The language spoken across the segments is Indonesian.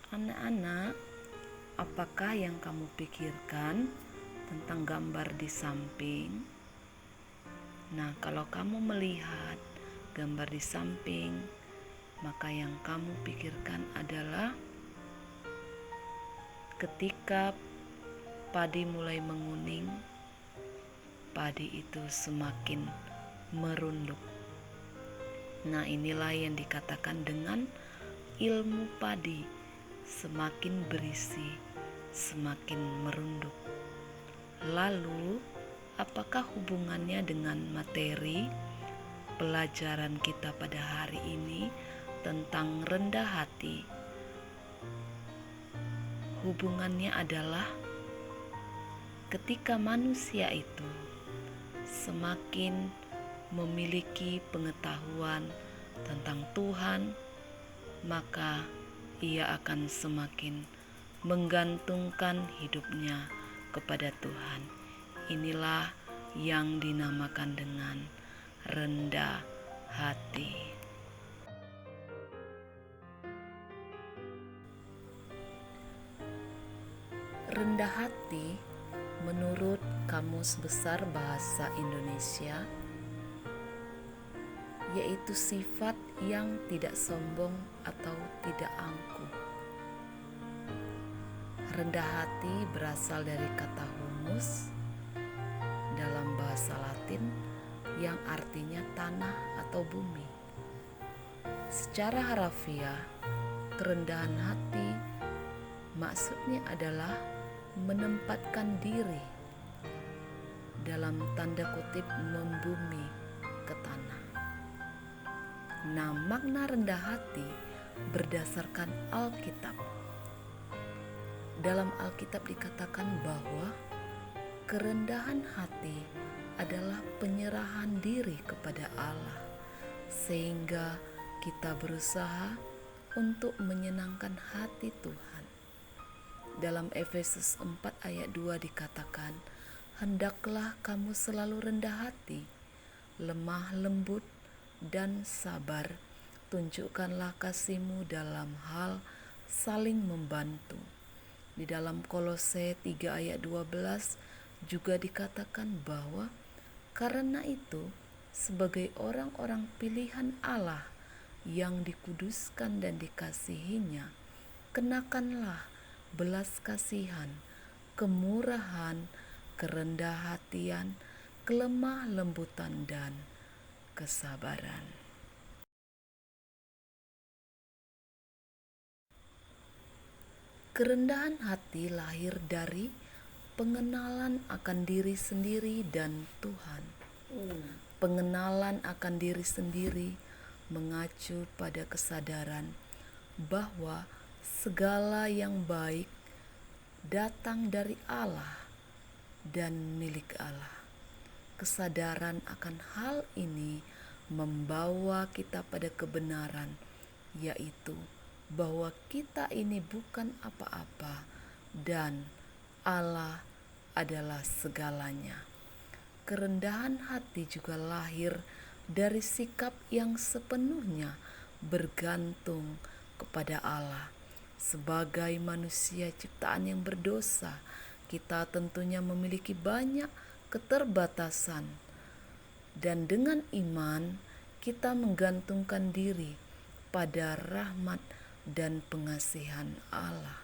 Anak-anak, apakah yang kamu pikirkan tentang gambar di samping? Nah, kalau kamu melihat gambar di samping, maka yang kamu pikirkan adalah ketika padi mulai menguning, padi itu semakin merunduk. Nah, inilah yang dikatakan dengan ilmu padi, semakin berisi, semakin merunduk. Lalu, apakah hubungannya dengan materi pelajaran kita pada hari ini tentang rendah hati? Hubungannya adalah ketika manusia itu semakin memiliki pengetahuan tentang Tuhan, maka ia akan semakin menggantungkan hidupnya kepada Tuhan. Inilah yang dinamakan dengan rendah hati. Rendah hati menurut Kamus Besar Bahasa Indonesia yaitu sifat yang tidak sombong atau tidak angkuh. Rendah hati berasal dari kata humus dalam bahasa Latin yang artinya tanah atau bumi. Secara harafiah, kerendahan hati maksudnya adalah menempatkan diri dalam tanda kutip membumi ke tanah. Nah, makna rendah hati berdasarkan Alkitab. Dalam Alkitab dikatakan bahwa kerendahan hati adalah penyerahan diri kepada Allah, sehingga kita berusaha untuk menyenangkan hati Tuhan. Dalam Efesus 4 ayat 2 dikatakan, "Hendaklah kamu selalu rendah hati, lemah lembut, dan sabar. Tunjukkanlah kasihmu dalam hal saling membantu." Di dalam Kolose 3 ayat 12 juga dikatakan bahwa karena itu sebagai orang-orang pilihan Allah yang dikuduskan dan dikasihinya, kenakanlah belas kasihan, kemurahan, kerendah hatian, kelemah lembutan, dan kesabaran. Kerendahan hati lahir dari pengenalan akan diri sendiri dan Tuhan. Pengenalan akan diri sendiri mengacu pada kesadaran bahwa segala yang baik datang dari Allah dan milik Allah. Kesadaran akan hal ini membawa kita pada kebenaran, yaitu bahwa kita ini bukan apa-apa dan Allah adalah segalanya. Kerendahan hati juga lahir dari sikap yang sepenuhnya bergantung kepada Allah. Sebagai manusia ciptaan yang berdosa, kita tentunya memiliki banyak keterbatasan, dan dengan iman kita menggantungkan diri pada rahmat dan pengasihan Allah.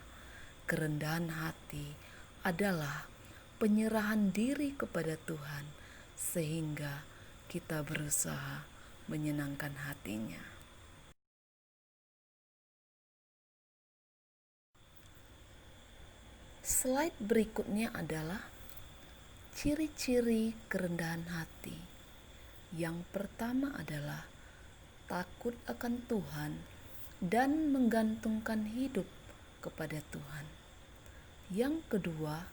Kerendahan hati adalah penyerahan diri kepada Tuhan, sehingga kita berusaha menyenangkan hatinya. Slide berikutnya adalah ciri-ciri kerendahan hati. Yang pertama adalah takut akan Tuhan dan menggantungkan hidup kepada Tuhan. Yang kedua,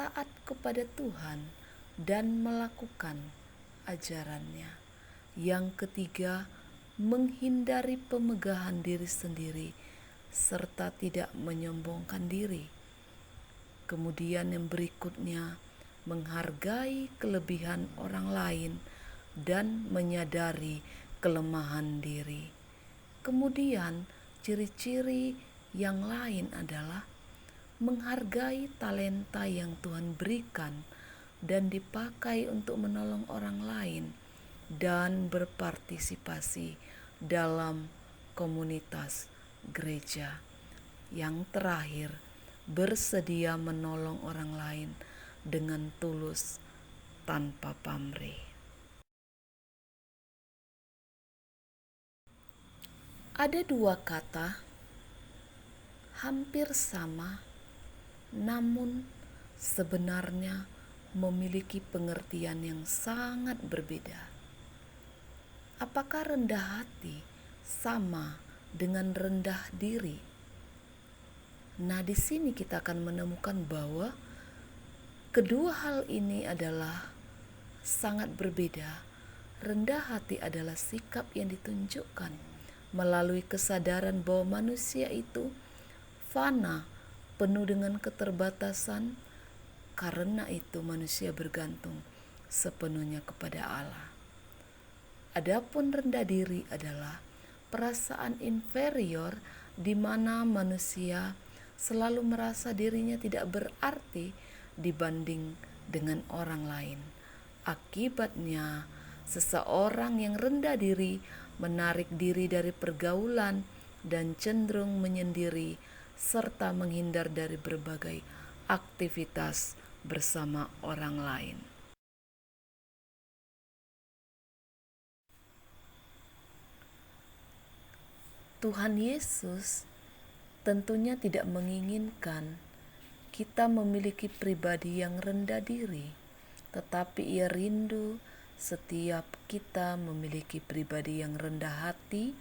taat kepada Tuhan dan melakukan ajarannya. Yang ketiga, menghindari pemegahan diri sendiri serta tidak menyombongkan diri. Kemudian yang berikutnya, menghargai kelebihan orang lain dan menyadari kelemahan diri. Kemudian ciri-ciri Yang lain adalah menghargai talenta yang Tuhan berikan dan dipakai untuk menolong orang lain dan berpartisipasi dalam komunitas gereja. Yang terakhir, bersedia menolong orang lain dengan tulus tanpa pamrih. Ada dua kata hampir sama, namun sebenarnya memiliki pengertian yang sangat berbeda. Apakah rendah hati sama dengan rendah diri? Nah, di sini kita akan menemukan bahwa kedua hal ini adalah sangat berbeda. Rendah hati adalah sikap yang ditunjukkan melalui kesadaran bahwa manusia itu fana, penuh dengan keterbatasan. Karena itu manusia bergantung sepenuhnya kepada Allah. Adapun rendah diri adalah perasaan inferior di mana manusia selalu merasa dirinya tidak berarti dibanding dengan orang lain. Akibatnya, seseorang yang rendah diri menarik diri dari pergaulan dan cenderung menyendiri serta menghindar dari berbagai aktivitas bersama orang lain. Tuhan Yesus tentunya tidak menginginkan kita memiliki pribadi yang rendah diri, tetapi Ia rindu setiap kita memiliki pribadi yang rendah hati,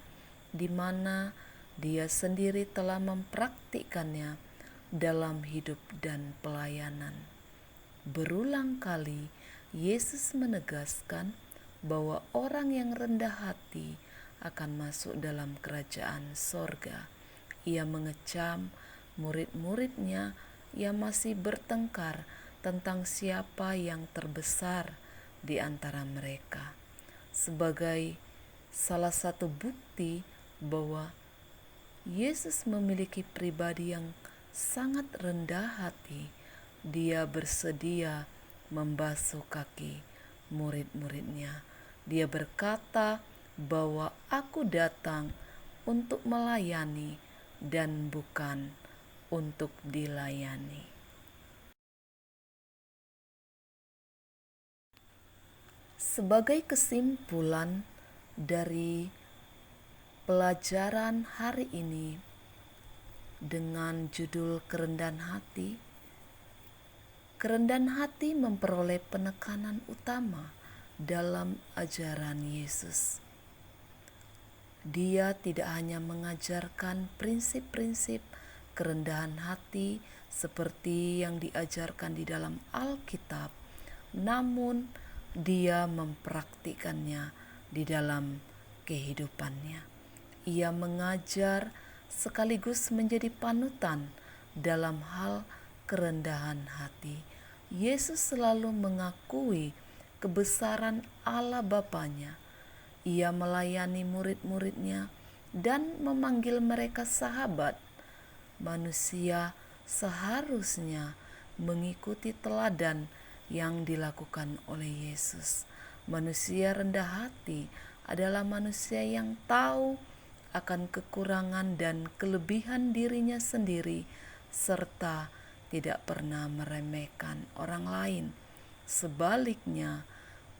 di mana Dia sendiri telah mempraktikkannya dalam hidup dan pelayanan. Berulang kali Yesus menegaskan bahwa orang yang rendah hati akan masuk dalam kerajaan sorga. Ia mengecam murid-muridnya yang masih bertengkar tentang siapa yang terbesar di antara mereka. Sebagai salah satu bukti bahwa Yesus memiliki pribadi yang sangat rendah hati, Dia bersedia membasuh kaki murid-muridnya. Dia berkata bahwa aku datang untuk melayani dan bukan untuk dilayani. Sebagai kesimpulan dari pelajaran hari ini dengan judul kerendahan hati, kerendahan hati memperoleh penekanan utama dalam ajaran Yesus. Dia tidak hanya mengajarkan prinsip-prinsip kerendahan hati seperti yang diajarkan di dalam Alkitab, namun Dia mempraktikkannya di dalam kehidupannya. Ia mengajar sekaligus menjadi panutan dalam hal kerendahan hati. Yesus selalu mengakui kebesaran Allah Bapanya. Ia melayani murid-muridnya dan memanggil mereka sahabat. Manusia seharusnya mengikuti teladan yang dilakukan oleh Yesus. Manusia rendah hati adalah manusia yang tahu akan kekurangan dan kelebihan dirinya sendiri, serta tidak pernah meremehkan orang lain. Sebaliknya,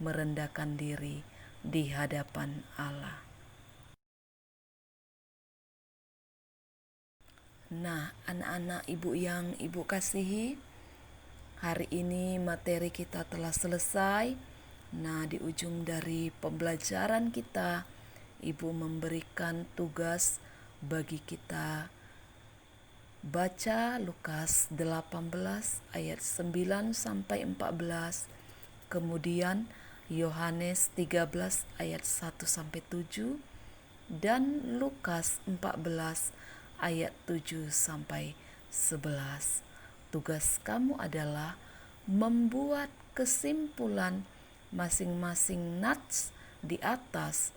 merendahkan diri di hadapan Allah. Nah, anak-anak ibu yang ibu kasihi, hari ini materi kita telah selesai. Nah, di ujung dari pembelajaran kita, ibu memberikan tugas bagi kita baca Lukas 18 ayat 9 sampai 14, kemudian Yohanes 13 ayat 1 sampai 7 dan Lukas 14 ayat 7 sampai 11. Tugas kamu adalah membuat kesimpulan masing-masing nats di atas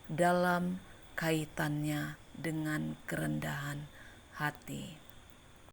dalam kaitannya dengan kerendahan hati.